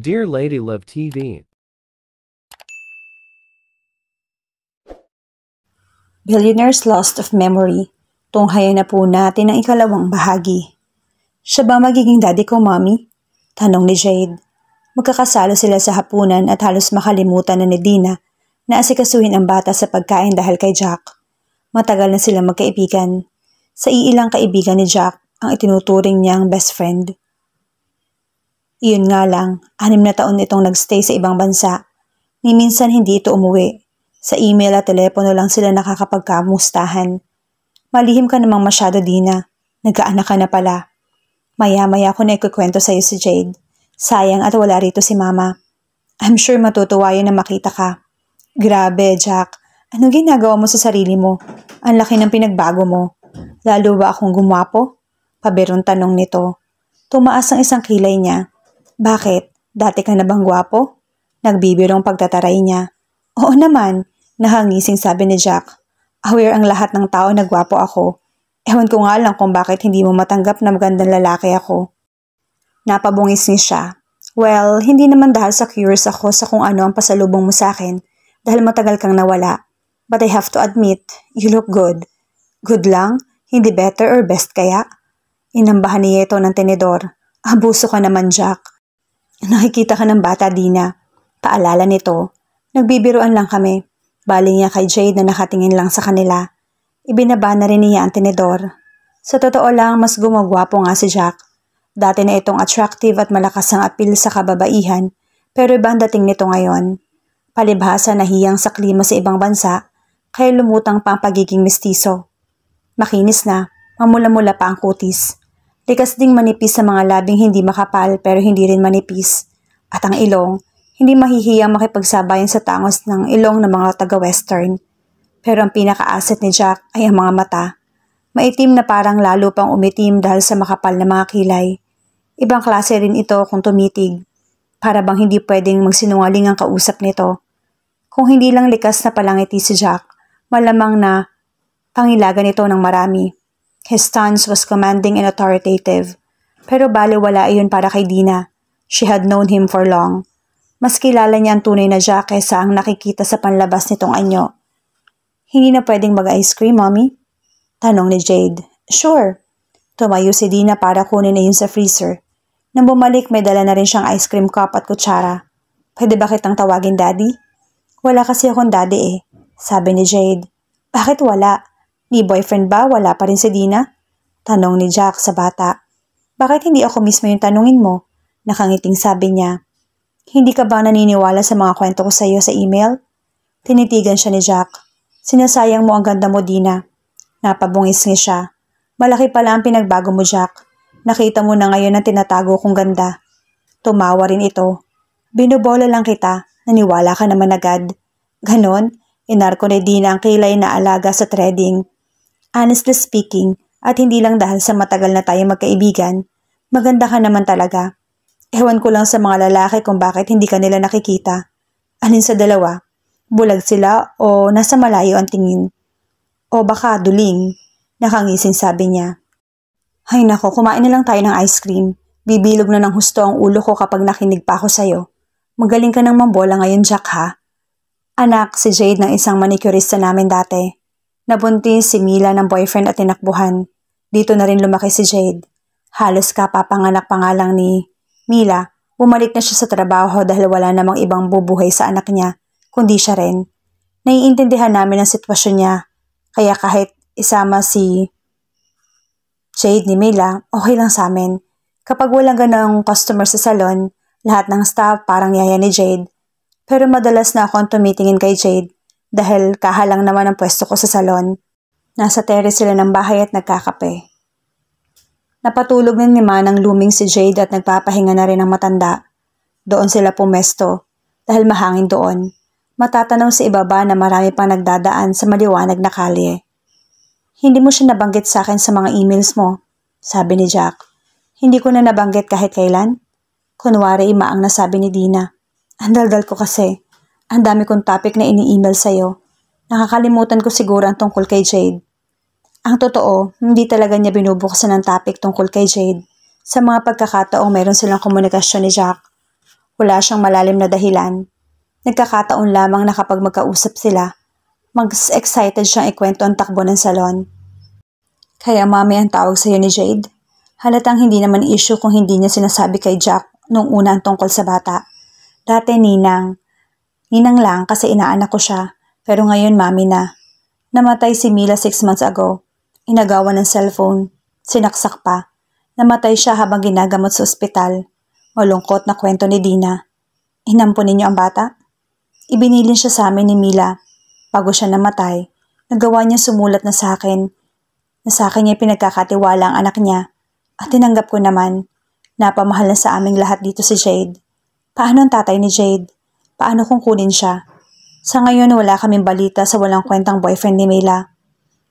Dear Lady Love TV. Billionaire's Lost of Memory. Tunghayan na po natin ang ikalawang bahagi. Siya ba magiging daddy ko, mommy? Tanong ni Jade. Magkakasalo sila sa hapunan at halos makalimutan na ni Dina na asikasuhin ang bata sa pagkain dahil kay Jack. Matagal na sila magkaibigan. Sa iilang kaibigan ni Jack ang itinuturing niyang best friend. Iyon nga lang, 6 na taon itong nagstay sa ibang bansa. Ni minsan hindi ito umuwi. Sa email at telepono lang sila nakakapagkamustahan. Malihim ka namang masyado, Dina. Nagkaanak ka na pala. Maya-maya ko na ikukwento sa'yo si Jade. Sayang at wala rito si Mama. I'm sure matutuwa yun na makita ka. Grabe, Jack. Anong ginagawa mo sa sarili mo? Ang laki ng pinagbago mo. Lalo ba akong gumwapo? Pabirong tanong nito. Tumaas ang isang kilay niya. Bakit? Dati ka na bang gwapo? Nagbibirong pagtataray niya. Oo naman, nahangising sabi ni Jack. Aware ang lahat ng tao na gwapo ako. Ewan ko nga lang kung bakit hindi mo matanggap na magandang lalaki ako. Napabungis siya. Well, hindi naman dahil sa curious ako sa kung ano ang pasalubong mo sa akin dahil matagal kang nawala. But I have to admit, you look good. Good lang? Hindi better or best kaya? Inambahan niya ito ng tenedor. Abuso ka naman, Jack. Nakikita ka ng bata, Dina. Paalala nito. Nagbibiruan lang kami. Bali niya kay Jade na nakatingin lang sa kanila. Ibinaba na rin niya ang tenedor. Sa totoo lang, mas gumagwapo nga si Jack. Dati na itong attractive at malakas ang appeal sa kababaihan, pero ibang dating nito ngayon. Palibhasa nahiyang sa klima sa ibang bansa, kaya lumutang pa ang pagiging mestizo. Makinis na, mamula-mula pa ang kutis. Likas ding manipis sa mga labing hindi makapal pero hindi rin manipis. At ang ilong, hindi mahihiyang makipagsabayan sa tangos ng ilong ng mga taga-western. Pero ang pinaka-asset ni Jack ay ang mga mata. Maitim na parang lalo pang umitim dahil sa makapal na mga kilay. Ibang klase rin ito kung tumitig. Para bang hindi pwedeng magsinungaling ang kausap nito. Kung hindi lang likas na palangiti si Jack, malamang na pangilagan ito ng marami. His stance was commanding and authoritative. Pero baliwala iyon para kay Dina. She had known him for long. Mas kilala niya ang tunay na Jack kaysa ang nakikita sa panlabas nitong anyo. Hindi na pwedeng mag-ice cream, Mommy? Tanong ni Jade. Sure. Tumayo si Dina para kunin na yun sa freezer. Nang bumalik, may dala na rin siyang ice cream cup at kutsara. Pwede ba kitang tawagin daddy? Wala kasi akong daddy eh, sabi ni Jade. Bakit wala? Ni boyfriend ba? Wala pa rin si Dina? Tanong ni Jack sa bata. Bakit hindi ako mismo yung tanungin mo? Nakangiting sabi niya. Hindi ka ba naniniwala sa mga kwento ko sa iyo sa email? Tinitigan siya ni Jack. Sinasayang mo ang ganda mo, Dina. Napabungis niya siya. Malaki pala ang pinagbago mo, Jack. Nakita mo na ngayon ang tinatago kong ganda. Tumawa rin ito. Binubola lang kita. Naniwala ka naman agad. Ganon, inarko ni Dina ang kilay na alaga sa threading. Honestly speaking, at hindi lang dahil sa matagal na tayo magkaibigan, maganda ka naman talaga. Ewan ko lang sa mga lalaki kung bakit hindi ka nila nakikita. Alin sa dalawa? Bulag sila o nasa malayo ang tingin? O baka duling? Nakangising sabi niya. Ay nako, kumain na lang tayo ng ice cream. Bibilog na ng husto ang ulo ko kapag nakinig pa ako sa'yo. Magaling ka ng mambola ngayon, Jack, ha? Anak, si Jade ng isang manicurista namin dati. Nabuntis si Mila ng boyfriend at tinakbuhan. Dito na rin lumaki si Jade. Halos kapapanganak pa nga lang ni Mila. Bumalik na siya sa trabaho dahil wala namang ibang bubuhay sa anak niya, kundi siya rin. Naiintindihan namin ang sitwasyon niya. Kaya kahit isama si Jade ni Mila, okay lang sa amin. Kapag walang ganang customer sa salon, lahat ng staff parang yaya ni Jade. Pero madalas na akong tumitingin kay Jade dahil kahalang naman ang pwesto ko sa salon. Nasa terrace sila ng bahay at nagkakape. Napatulog na ni Manang luming si Jade at nagpapahinga na rin ang matanda. Doon sila pumesto dahil mahangin doon. Matatanaw sa ibaba na marami pang nagdadaan sa maliwanag na kalye. Hindi mo siya nabanggit sa akin sa mga emails mo, sabi ni Jack. Hindi ko na nabanggit kahit kailan. Kunwari imaang nasabi ni Dina. Ang daldal ko kasi. Ang dami kong topic na ini-email sa'yo. Nakakalimutan ko siguro ang tungkol kay Jade. Ang totoo, hindi talaga niya binubuksan ng topic tungkol kay Jade. Sa mga pagkakataong meron silang komunikasyon ni Jack. Wala siyang malalim na dahilan. Nagkakataon lamang na kapag magkausap sila, mas excited siyang ikwento ang takbo ng salon. Kaya Mommy ang tawag sa'yo ni Jade? Halatang hindi naman issue kung hindi niya sinasabi kay Jack nung una ang tungkol sa bata. Dati Ninang. Ninang lang kasi inaanak ko siya, pero ngayon Mommy na. Namatay si Mila 6 months ago. Inagawan ng cellphone. Sinaksak pa. Namatay siya habang ginagamot sa ospital. Malungkot na kwento ni Dina. Inampun ninyo ang bata? Ibinilin siya sa amin ni Mila. Bago siya namatay, nagawa niya sumulat na sa akin niya pinagkakatiwala ang anak niya. At tinanggap ko naman. Napamahal na sa aming lahat dito si Jade. Paano ang tatay ni Jade? Paano kung kunin siya? Sa ngayon wala kaming balita sa walang kwentang boyfriend ni Mila.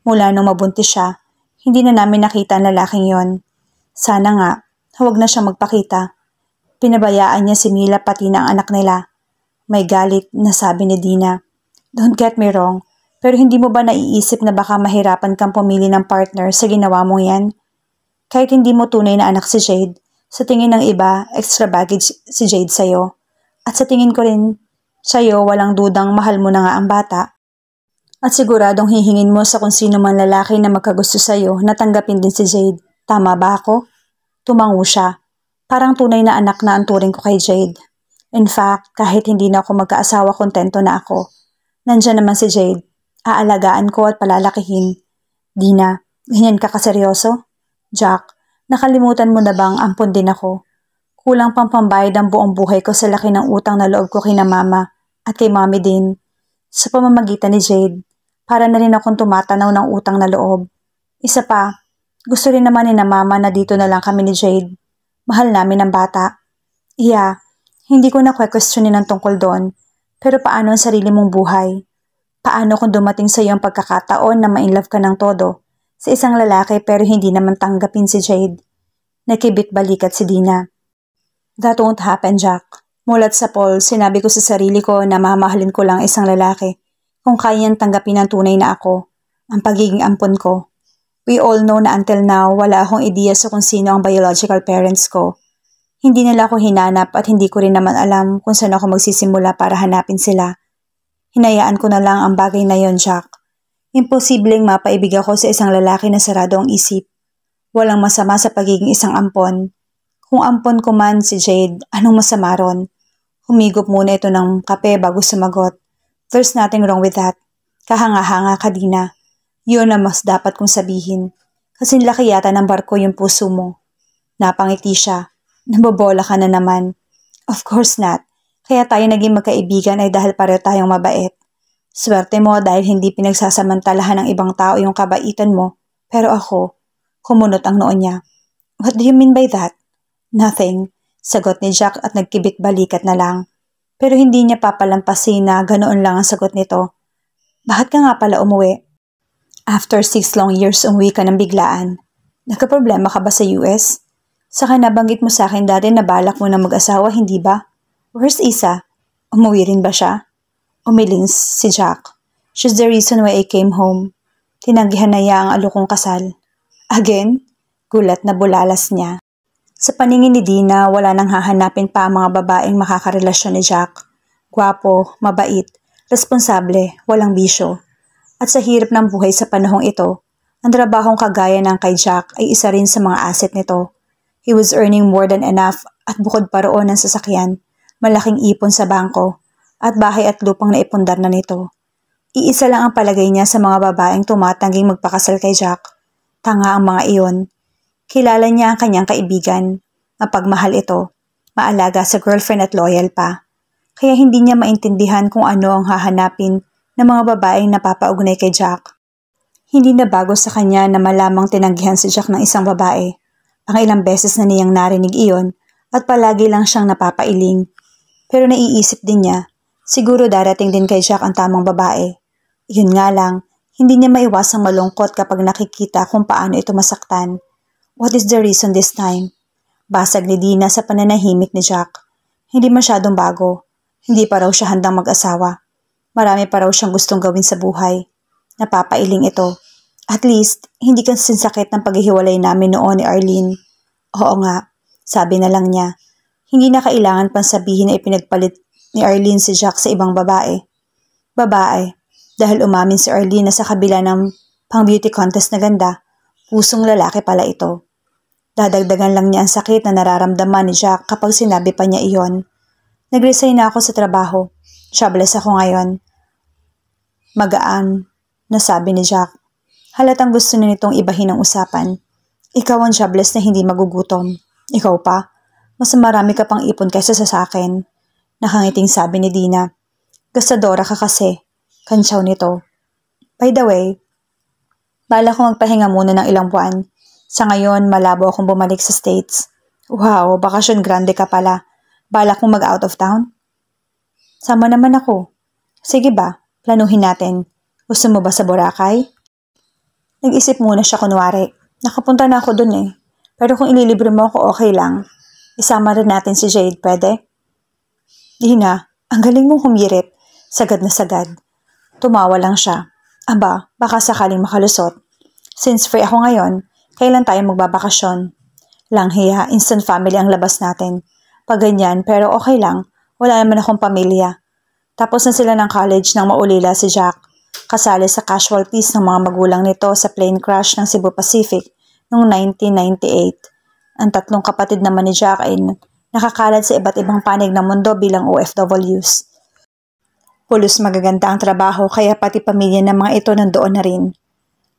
Mula nung mabuntis siya, hindi na namin nakita ang lalaking yon. Sana nga, huwag na siya magpakita. Pinabayaan niya si Mila pati na ang anak nila. May galit na sabi ni Dina. Don't get me wrong, pero hindi mo ba naiisip na baka mahirapan kang pumili ng partner sa ginawa mong yan? Kahit hindi mo tunay na anak si Jade, sa tingin ng iba, extra baggage si Jade sa'yo. At sa tingin ko rin, sa'yo walang dudang mahal mo na nga ang bata. At siguradong hihingin mo sa kung sino man lalaki na magkagusto sa'yo na tanggapin din si Jade. Tama ba ako? Tumango siya. Parang tunay na anak na ang turing ko kay Jade. In fact, kahit hindi na ako magkaasawa, kontento na ako. Nandiyan naman si Jade. Aalagaan ko at palalakihin. Dina, ganyan ka kaseryoso? Jack, nakalimutan mo na bang ampon din ako? Kulang pang pambayad ang buong buhay ko sa laki ng utang na loob ko kina Mama at kay Mommy din. Sa pamamagitan ni Jade, para na rin akong tumatanaw ng utang na loob. Isa pa, gusto rin naman ni na Mama na dito na lang kami ni Jade. Mahal namin ang bata. Yeah, hindi ko na questionin ang tungkol doon. Pero paano ang sarili mong buhay? Paano kung dumating sa iyo ang pagkakataon na ma-inlove ka ng todo sa isang lalaki pero hindi naman tanggapin si Jade? Nakibit balikat si Dina. That won't happen, Jack. Mulat sa Paul, sinabi ko sa sarili ko na mamahalin ko lang isang lalaki kung kaya niyang tanggapin ang tunay na ako, ang pagiging ampon ko. We all know na until now, wala akong ideya sa kung sino ang biological parents ko. Hindi nila ako hinanap at hindi ko rin naman alam kung saan ako magsisimula para hanapin sila. Hinayaan ko na lang ang bagay na yon, Jack. Imposibleng mapaibig ako sa isang lalaki na sarado ang isip. Walang masama sa pagiging isang ampon. Kung ampon ko man si Jade, anong masama ron? Humigop muna ito ng kape bago sumagot. There's nothing wrong with that. Kahanga-hanga ka, Dina. Yun na mas dapat kong sabihin. Kasi laki yata ng barko yung puso mo. Napangiti siya. Nabobola ka na naman. Of course not. Kaya tayo naging magkaibigan ay dahil pareho tayong mabait. Swerte mo dahil hindi pinagsasamantalahan ng ibang tao yung kabaitan mo. Pero ako, kumunot ang noo niya. What do you mean by that? Nothing, sagot ni Jack at nagkibit balikat na lang. Pero hindi niya papalampasin na ganoon lang ang sagot nito. Bakit ka nga pala umuwi? After 6 long years umuwi ka ng biglaan. Nagkaproblema ka ba sa US? Saka nabanggit mo sa akin dati na balak mo na mag-asawa, hindi ba? Where's Isa? Umuwi rin ba siya? Umiling si Jack. She's the reason why I came home. Tinanggihan na niya ang alukong kasal. Again? Gulat na bulalas niya. Sa paningin ni Dina, wala nang hahanapin pa ang mga babaeng makakarelasyon ni Jack. Gwapo, mabait, responsable, walang bisyo. At sa hirap ng buhay sa panahong ito, ang trabahong kagaya ng kay Jack ay isa rin sa mga asset nito. He was earning more than enough at bukod pa roon ng sasakyan, malaking ipon sa bangko, at bahay at lupang naipundar na nito. Iisa lang ang palagay niya sa mga babaeng tumatangging magpakasal kay Jack. Tanga ang mga iyon. Kilala niya ang kanyang kaibigan, mapagmahal ito, maalaga sa girlfriend at loyal pa. Kaya hindi niya maintindihan kung ano ang hahanapin ng mga babaeng napapaugnay kay Jack. Hindi na bago sa kanya na malamang tinanggihan si Jack ng isang babae. Ang ilang beses na niyang narinig iyon at palagi lang siyang napapailing. Pero naiisip din niya, siguro darating din kay Jack ang tamang babae. Yun nga lang, hindi niya maiwasang malungkot kapag nakikita kung paano ito masaktan. What is the reason this time? Basag ni Dina sa pananahimik ni Jack. Hindi masyadong bago. Hindi pa raw siya handang mag-asawa. Marami pa raw siyang gustong gawin sa buhay. Napapailing ito. At least, hindi kasi sakit ng paghihiwalay namin noon ni Arlene. Oo nga, sabi na lang niya. Hindi na kailangan pang sabihin na ipinagpalit ni Arlene si Jack sa ibang babae. Babae, dahil umamin si Arlene na sa kabila ng pang-beauty contest na ganda, pusong lalaki pala ito. Dadagdagan lang niya ang sakit na nararamdaman ni Jack kapag sinabi pa niya iyon. Nag-resign na ako sa trabaho. Jobless ako ngayon. Magaan, nasabi ni Jack. Halatang gusto na nitong ibahin ang usapan. Ikaw ang jobless na hindi magugutom. Ikaw pa? Mas marami ka pang ipon kaysa sa akin. Nakangiting sabi ni Dina. Gastadora ka kasi. Kantsaw nito. By the way, bala ko magpahinga muna ng ilang buwan. Sa ngayon, malabo akong bumalik sa States. Wow, bakasyon grande ka pala. Bala kong mag-out of town? Sama naman ako. Sige ba, planuhin natin. Gusto mo ba sa Boracay? Nag-isip muna siya kunwari. Nakapunta na ako dun eh. Pero kung ililibre mo ako, okay lang. Isama rin natin si Jade, pwede? Dina, ang galing mong humirit. Sagad na sagad. Tumawa lang siya. Aba, baka sakaling makalusot. Since free ako ngayon, kailan tayo magbabakasyon? Langhiya, instant family ang labas natin. Pag ganyan, pero okay lang. Wala naman akong pamilya. Tapos na sila ng college nang maulila si Jack. Kasali sa casualties ng mga magulang nito sa plane crash ng Cebu Pacific noong 1998. Ang tatlong kapatid naman ni Jack ay nakakalat sa iba't ibang panig ng mundo bilang OFWs. Pulos magaganda ang trabaho kaya pati pamilya ng mga ito nandoon na rin.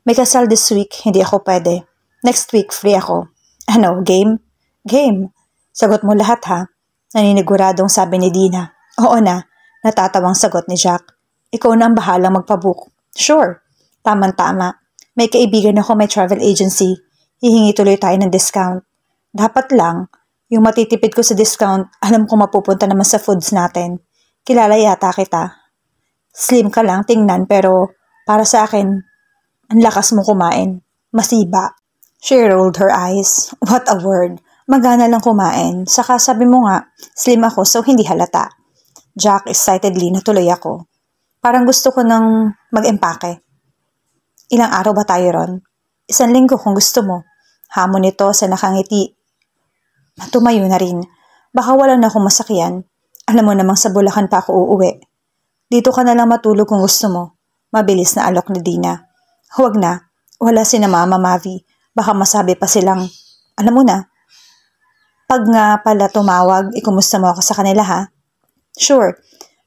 May kasal this week, hindi ako pwede. Next week, free ako. Ano, game? Game. Sagot mo lahat ha? Naniniguradong sabi ni Dina. Oo na, natatawang sagot ni Jack. Ikaw na ang bahalang magpabook. Sure. Tama-tama. May kaibigan ako may travel agency. Hihingi tuloy tayo ng discount. Dapat lang, yung matitipid ko sa discount, alam ko mapupunta naman sa foods natin. Kilala yata kita. Slim ka lang tingnan pero para sa akin, ang lakas mo kumain. Masiba. She rolled her eyes. What a word. Magana lang kumain. Saka sabi mo nga, slim ako so hindi halata. Jack excitedly natuloy ako. Parang gusto ko nang mag-empake. Ilang araw ba tayo ron? 1 linggo kung gusto mo. Hamon nito sa nakangiti. Tumayo na rin. Baka wala na akong masakyan. Alam mo namang sa Bulacan pa ako uuwi. Dito ka na lang matulog kung gusto mo. Mabilis na alok ni Dina. Huwag na. Wala si na Mama Mavi. Baka masabi pa silang, alam mo na. Pag nga pala tumawag, ikumusta mo ako sa kanila ha? Sure.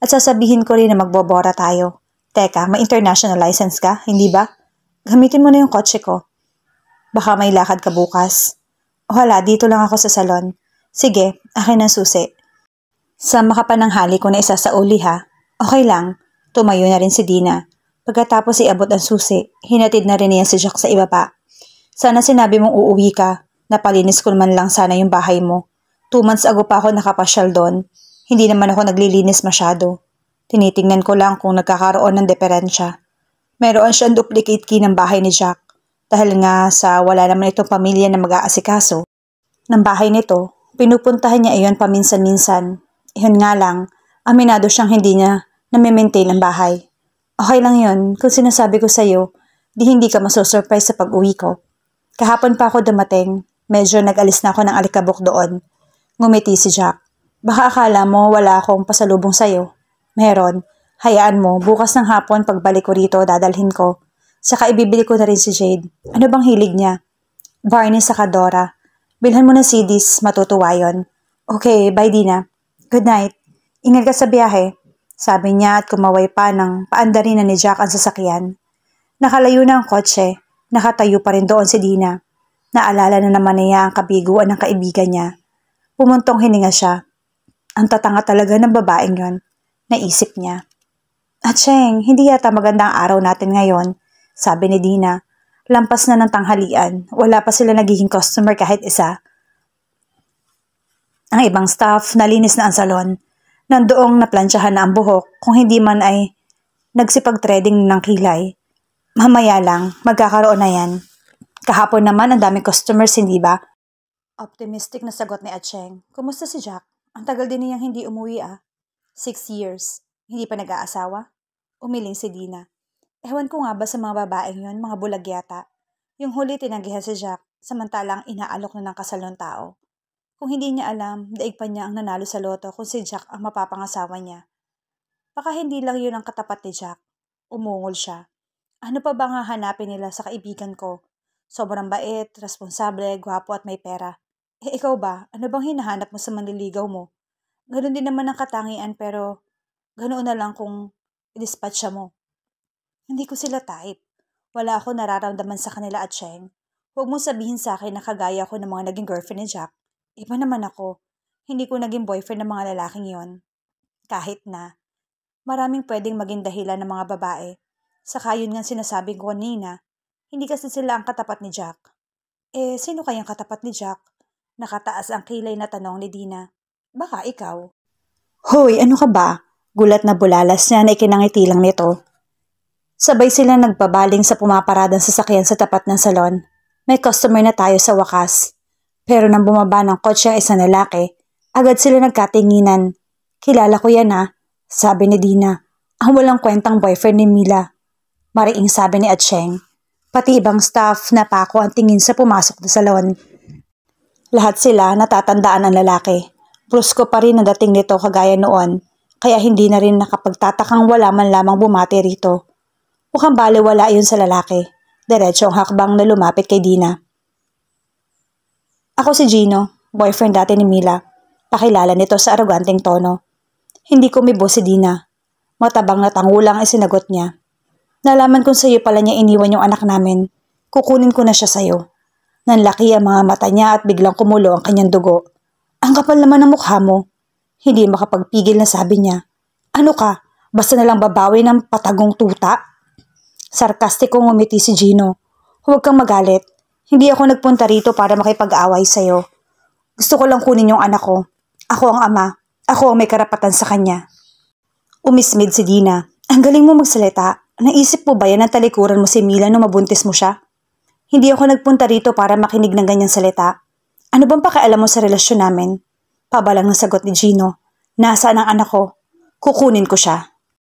At sasabihin ko rin na magbobora tayo. Teka, may international license ka, hindi ba? Gamitin mo na yung kotse ko. Baka may lakad ka bukas. Wala, dito lang ako sa salon. Sige, akin ang susi. Sama ka pa ng hali ko na isa sa uli ha. Okay lang. Tumayo na rin si Dina. Pagkatapos iabot ang susi, hinatid na rin niya si Jack sa ibaba. Sana sinabi mong uuwi ka. Napalinis ko naman lang sana yung bahay mo. 2 months ago pa ako nakapasyal doon. Hindi naman ako naglilinis masyado. Tinitingnan ko lang kung nagkakaroon ng diferensya. Meron siyang duplicate key ng bahay ni Jack. Dahil nga sa wala naman itong pamilya na mag-aasikaso. Ng bahay nito, pinupuntahan niya iyon paminsan-minsan. Iyon nga lang, aminado siyang hindi niya nami-maintain ang bahay. Okay lang yun, kung sinasabi ko sa'yo, di hindi ka masosurprise sa pag-uwi ko. Kahapon pa ako dumating, medyo nag-alis na ako ng alikabok doon. Ngumiti si Jack. Baka akala mo wala akong pasalubong sa'yo. Meron. Hayaan mo, bukas ng hapon pagbalik ko rito, dadalhin ko. Saka ibibili ko na rin si Jade. Ano bang hilig niya? Barney sa Dora. Bilhan mo ng CDs, matutuwa yun. Okay, bye Dina. Good night. Ingat ka sa biyahe. Sabi niya at kumaway pa ng paandarin na ni Jack ang sasakyan. Nakalayo na ang kotse. Nakatayo pa rin doon si Dina. Naalala na naman niya ang kabiguan ng kaibigan niya. Pumuntong hininga siya. Ang tatanga talaga ng babaeng yon, naisip niya. Acheng, hindi yata magandang araw natin ngayon, sabi ni Dina. Lampas na ng tanghalian, wala pa sila nagiging customer kahit isa. Ang ibang staff, nalinis na ang salon. Nandoong naplansyahan na ang buhok, kung hindi man ay nagsipag-threading ng kilay. Mamaya lang, magkakaroon na yan. Kahapon naman ang daming customers, hindi ba? Optimistic na sagot ni Acheng. Kumusta si Jack? Ang tagal din niyang hindi umuwi 6 years. Hindi pa nag-aasawa? Umiling si Dina. Ewan ko nga ba sa mga babaeng yon, mga bulag yata. Yung huli tinanggihan si Jack, samantalang inaalok na ng kasal ng tao. Kung hindi niya alam, daig pa niya ang nanalo sa loto kung si Jack ang mapapangasawa niya. Baka hindi lang yun ang katapat ni Jack. Umungol siya. Ano pa bang hahanapin nila sa kaibigan ko? Sobrang bait, responsable, gwapo at may pera. Ikaw ba? Ano bang hinahanap mo sa manliligaw mo? Ganun din naman ang katangian pero ganoon na lang kung i-dispatch siya mo. Hindi ko sila type. Wala ako nararamdaman sa kanila at Cheng. Huwag mo sabihin sa akin na kagaya ko ng mga naging girlfriend ni Jack. Iba naman ako. Hindi ko naging boyfriend ng mga lalaking yon. Kahit na, maraming pwedeng maging dahilan ng mga babae. Saka yun nga sinasabi ko kanina, hindi kasi sila ang katapat ni Jack. Sino kayang katapat ni Jack? Nakataas ang kilay na tanong ni Dina. Baka ikaw. Hoy, ano ka ba? Gulat na bulalas niya na ikinangiti lang nito. Sabay sila nagbabaling sa pumaparadang sasakyan sa tapat ng salon. May customer na tayo sa wakas. Pero nang bumaba ng kotse ang isang lalaki, agad sila nagkatinginan. Kilala ko yan sabi ni Dina. Ang walang kwentang boyfriend ni Mila. Mariing sabi ni Atcheng. Pati ibang staff na pako ang tingin sa pumasok na salon. Lahat sila natatandaan ang lalaki. Brusko pa rin ang dating nito kagaya noon, kaya hindi na rin nakapagtatakang wala man lamang bumati rito. Mukhang baliwala yun sa lalaki. Diretso ang hakbang na lumapit kay Dina. Ako si Gino, boyfriend dati ni Mila. Pakilala nito sa aroganteng tono. Hindi ko umibo si Dina. Matabang na tangulang ay sinagot niya. Nalaman kong sa'yo pala niya iniwan yung anak namin. Kukunin ko na siya sa'yo. Nanlaki ang mga mata niya at biglang kumulo ang kanyang dugo. Ang kapal naman ng mukha mo. Hindi makapagpigil na sabi niya. Ano ka? Basta nalang babawi ng patagong tuta? Sarkastikong umiti si Gino. Huwag kang magalit. Hindi ako nagpunta rito para makipag-away sa'yo. Gusto ko lang kunin yung anak ko. Ako ang ama. Ako ang may karapatan sa kanya. Umismid si Dina. Ang galing mo magsalita. Naisip mo ba yan ang talikuran mo si Mila nung mabuntis mo siya? Hindi ako nagpunta rito para makinig ng ganyang salita. Ano bang pakialam mo sa relasyon namin? Pabalang na sagot ni Gino. Nasaan ang anak ko? Kukunin ko siya.